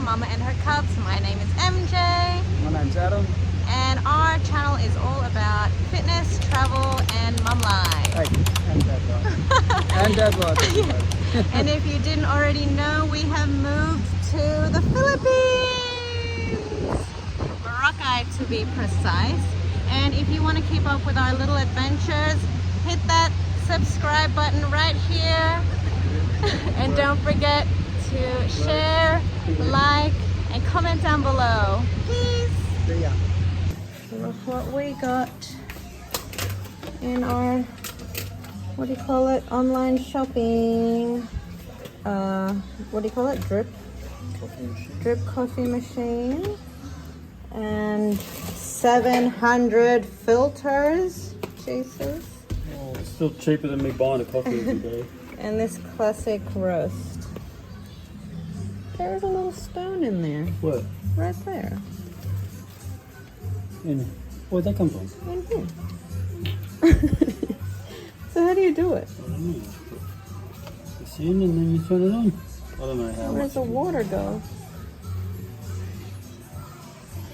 Mama and Her Cubs. My name is MJ. My name's Adam. And our channel is all about fitness, travel, and mum life. Hey, and dad life. And dad life. Yeah. And if you didn't already know, we have moved to the Philippines. Boracay to be precise. And if you want to keep up with our little adventures, hit that subscribe button right here. And don't forget to share, like, and comment down below. Please. See ya. Look what we got in our, what do you call it, online shopping. What do you call it? Drip coffee machine. And 700 filters. Jesus. Oh, it's still cheaper than me buying a coffee every day. And this classic roast. There's a little stone in there. What? Right there. Where'd that come from? In here. So how do you do it? I don't know. It's in and then you turn it on. I don't know how. Where does the water go?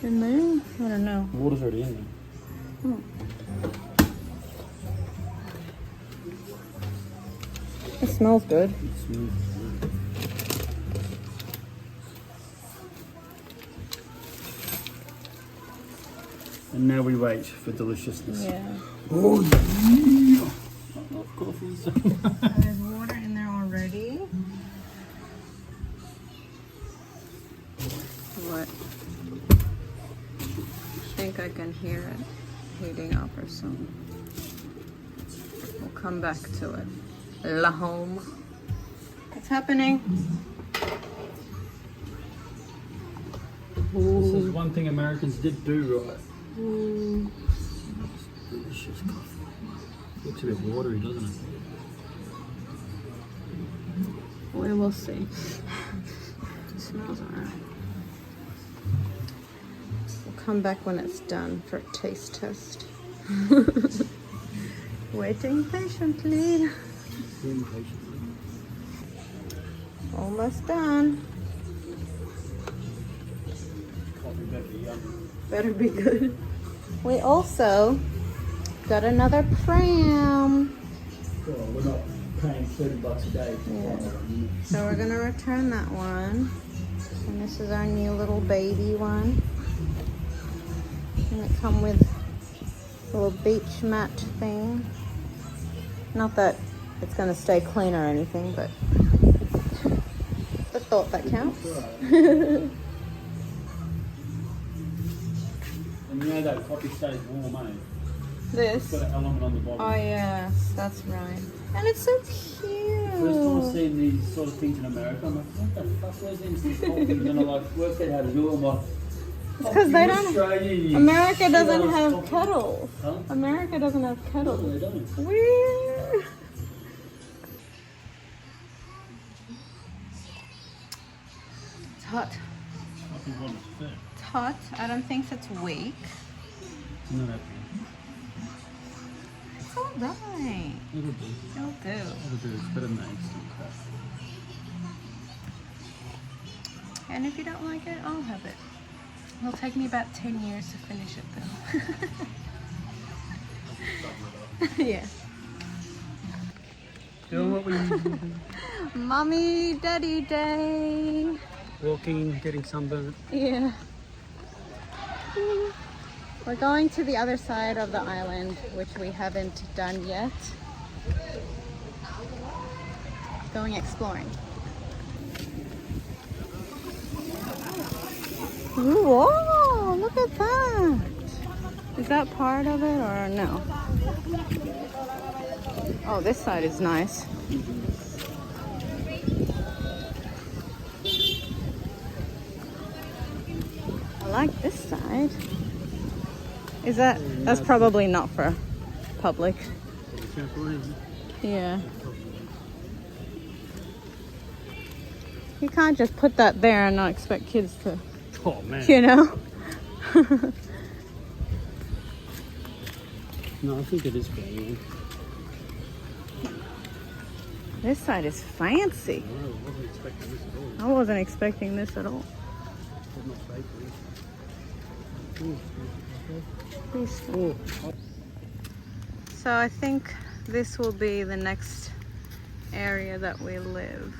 In there? I don't know. The water's already in there. It smells good. It's smooth. And now we wait for deliciousness. Yeah. Oh yeah! Not coffees. There's water in there already. What? I think I can hear it heating up or something. We'll come back to it. Lejon. What's happening? This is one thing Americans did do right. Mm. Delicious coffee. Looks a bit watery, doesn't it? We will see. It smells alright. We'll come back when it's done for a taste test. Waiting patiently. Almost done. Better be good. We also got another pram. Well, we're not paying $30 a day. Yeah. So we're gonna return that one. And this is our new little baby one. And it come with a little beach mat thing. Not that it's gonna stay clean or anything, but the thought that counts. And you know that coffee stays warm, eh? This. It's got an element on the bottom. Oh yes, that's right. And it's so cute. First time I've seen these sort of things in America, I'm like, what the fuck, where's these coffee? And then I like worked out how to do it. I'm like, it's because they don't. Australian, America doesn't shit-ass have coffee. kettles. Huh? America doesn't have No, kettles. they don't. Weird. It's hot. Coffee water's thick. It's hot. Adam thinks it's weak. No, that It's alright. it'll do. It'll do. It'll do. It's better than instant crap. And if you don't like it, I'll have it. It'll take me about 10 years to finish it though. Yeah. Doing what we Mommy Daddy Day. walking, getting sunburned. Yeah. We're going to the other side of the island, which we haven't done yet. Going exploring. Ooh, whoa, look at that. Is that part of it or no? Oh, this side is nice. I like this side. Is that's probably not for public. Yeah. You can't just put that there and not expect kids to, Oh man. you know? No, I think it is better. This side is fancy. I wasn't expecting this at all. I wasn't expecting this at all. not bakery. So I think this will be the next area that we live.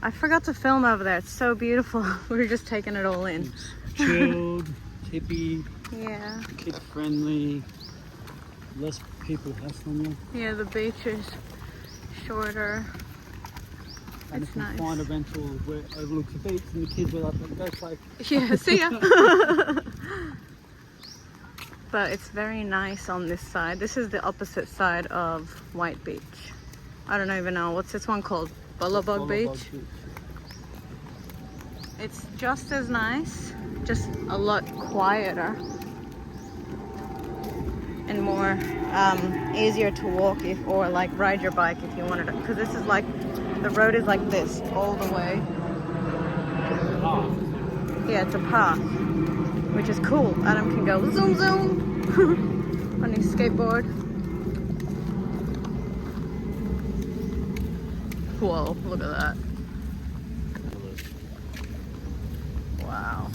I forgot to film over there. It's so beautiful. We were just taking it all in. It's chilled, hippie, Yeah. kid friendly, less people hassling you. Yeah, the beach is shorter. And It's if you nice. find a rental where it overlooks the beach and the kids were like, go play. Yeah, see ya. But it's very nice on this side. This is the opposite side of White Beach. I don't even know, what's this one called? Bullabug Beach? It's just as nice, just a lot quieter and more easier to walk if, or like ride your bike if you wanted to. Because this is like, the road is like this all the way. Yeah, it's a path, which is cool. Adam can go zoom zoom on his skateboard. Whoa, look at that. Wow.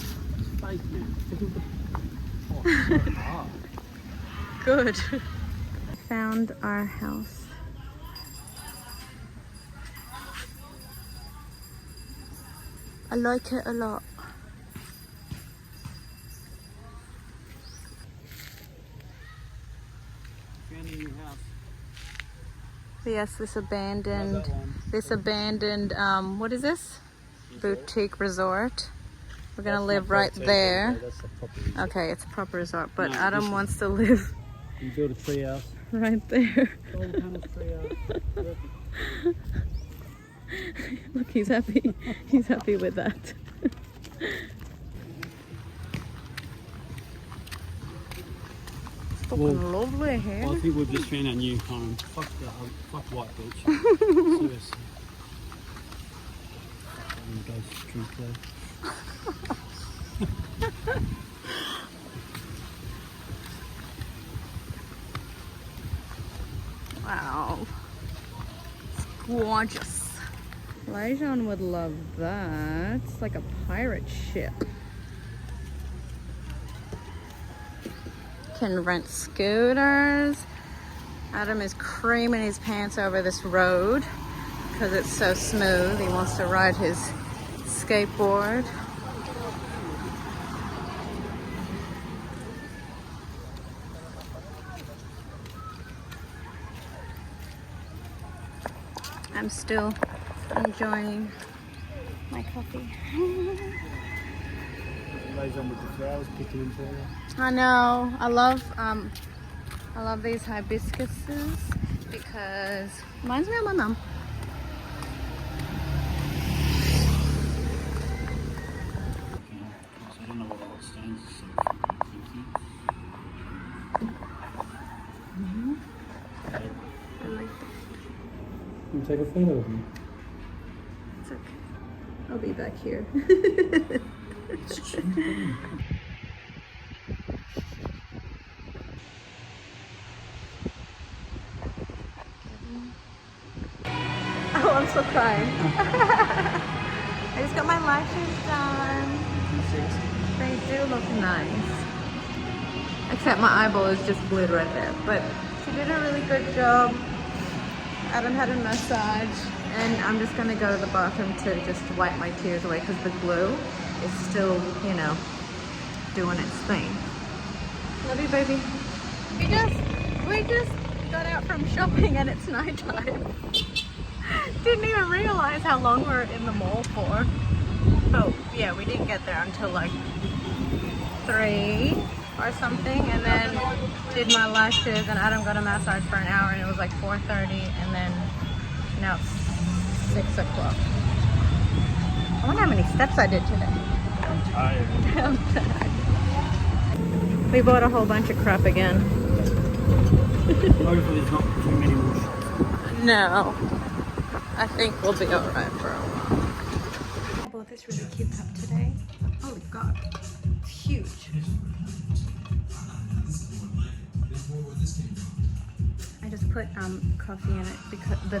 Good. Found our house. I like it a lot. Yes, this abandoned, what is this? Boutique resort. We're gonna live right there. Okay, it's a proper resort, but No, Adam this wants to live You build a tree house. right there. Solar panels, tree house. Look, he's happy. He's happy with that. It's looking lovely here. Well, I think we've just found our new home. Fuck White Beach. Seriously. Wow. It's gorgeous. Lejon would love that. It's like a pirate ship. Can rent scooters. Adam is creaming his pants over this road because it's so smooth. He wants to ride his skateboard. I'm still enjoying my coffee. Lays on with the flowers, picking them for you. I know. I love these hibiscuses because it reminds me of my mum. I don't know what all it stands for. I like that. You take a photo of me. It's okay. I'll be back here. Oh, I'm so crying. I just got my lashes done. They do look nice. Except my eyeball is just glued right there. But she did a really good job. Adam had a massage. And I'm just going to go to the bathroom to just wipe my tears away because the glue is still, you know, doing its thing. Love you, baby. We just got out from shopping and it's nighttime. Didn't even realize how long we were in the mall for. Oh, yeah, we didn't get there until like 3 or something, and then did my lashes, and Adam got a massage for an hour, and it was like 4:30, and then now it's 6 o'clock. I wonder how many steps I did today. I'm tired. I'm tired. We bought a whole bunch of crap again. Hopefully there's not too many more shops. No. I think we'll be alright for a while. I bought this really cute cup today. Oh god, it's huge. I just put coffee in it because the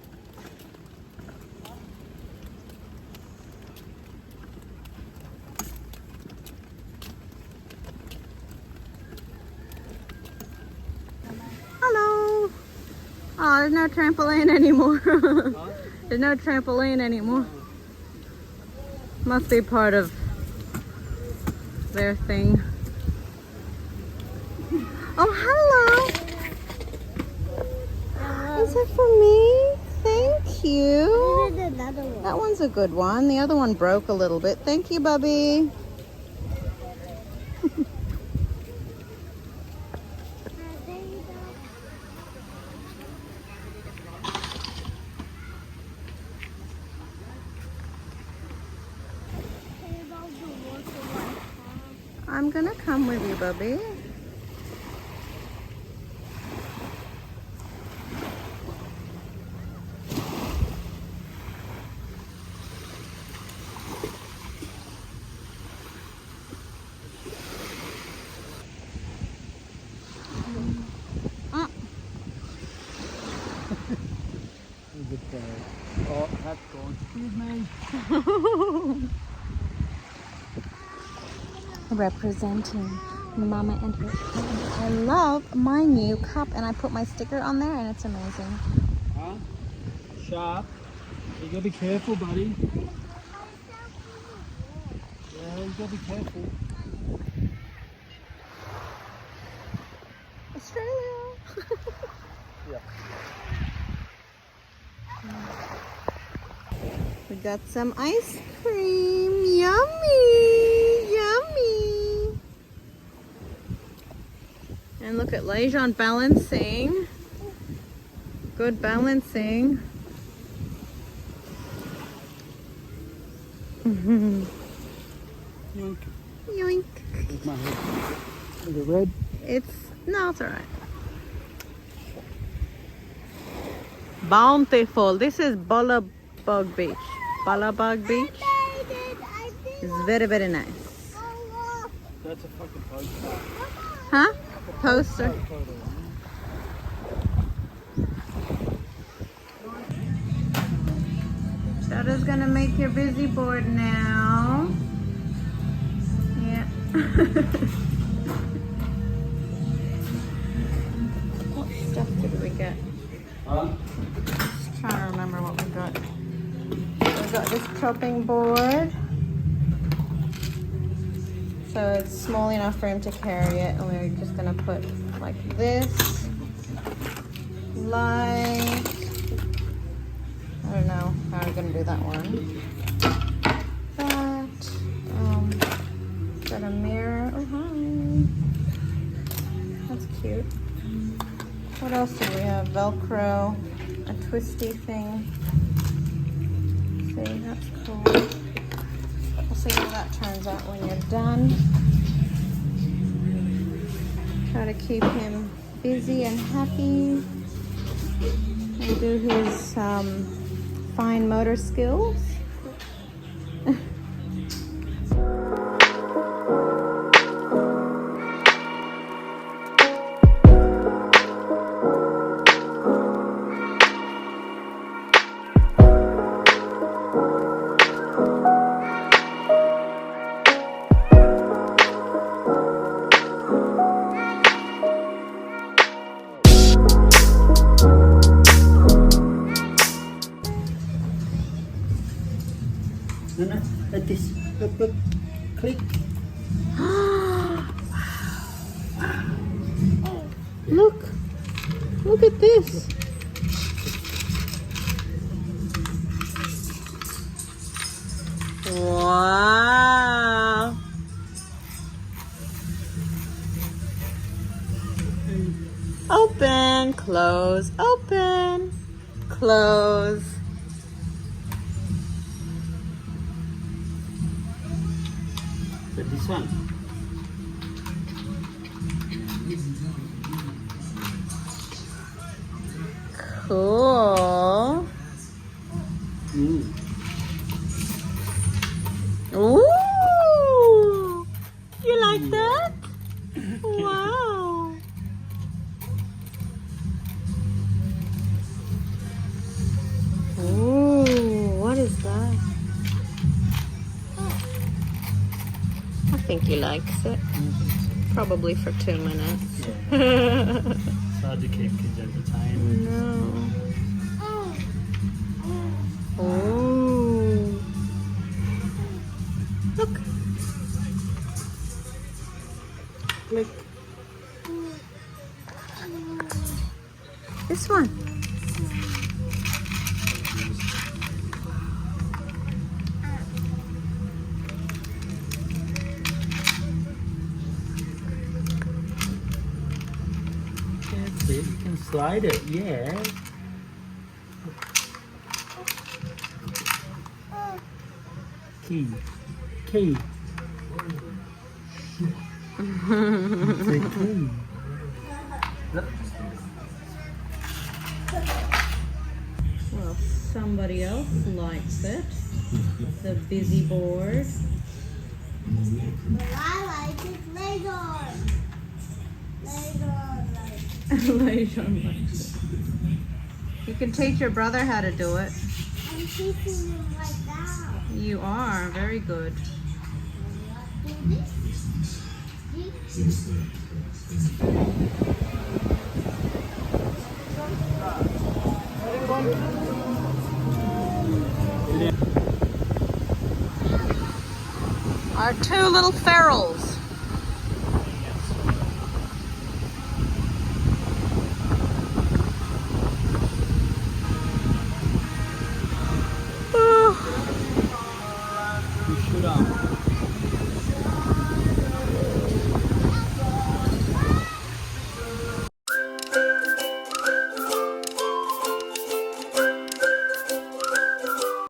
there's no trampoline anymore. Huh? There's no trampoline anymore. Must be part of their thing. Oh, hello. Is it for me? Thank you. Another one. That one's a good one. The other one broke a little bit. Thank you, Bubby. I'm gonna come with you, Bubby. Oh, that's gone. Excuse me. Representing Mama and her kid. I love my new cup, and I put my sticker on there, and it's amazing. Huh? Sharp. You gotta be careful, buddy. Yeah, you gotta be careful. Australia. Yeah. We got some ice cream. Yummy! Yummy! And look at Lejon balancing. Good balancing. Yoink. Yoink. Here's my head. Is it red? No, it's alright. Bountiful. This is Ballabug Beach. Ballabug Beach. It's very, very nice. That's a fucking poster. Huh? Poster. Shadow's gonna make your busy board now. Yeah. What stuff did we get? Huh? Just trying to remember what we got. We got this chopping board. So it's small enough for him to carry it, and we're just gonna put like this. Light. I don't know how we're gonna do that one. That. Got a mirror. Oh hi. That's cute. What else do we have? Velcro, a twisty thing. See, that's cool. We'll see how that turns out when you're done. Try to keep him busy and happy. And do his fine motor skills. No, like this. Look. Click. Look at this. Wow. Open, close, open, close. But this one. Cool. Mm. Ooh! You like that? Wow. Ooh, what is that? I think he likes it. Probably for 2 minutes. Yeah. It's hard to keep kids entertained. No. Oh. Look. Click. This one. That's it. You can slide it, yeah. Key. Key. It's a key. Look. Well, somebody else likes it. The busy board. But I like it lejon. Lejon Lejon likes it. You can teach your brother how to do it. I'm teaching him right now. You are very good. Do this. Our two little ferals.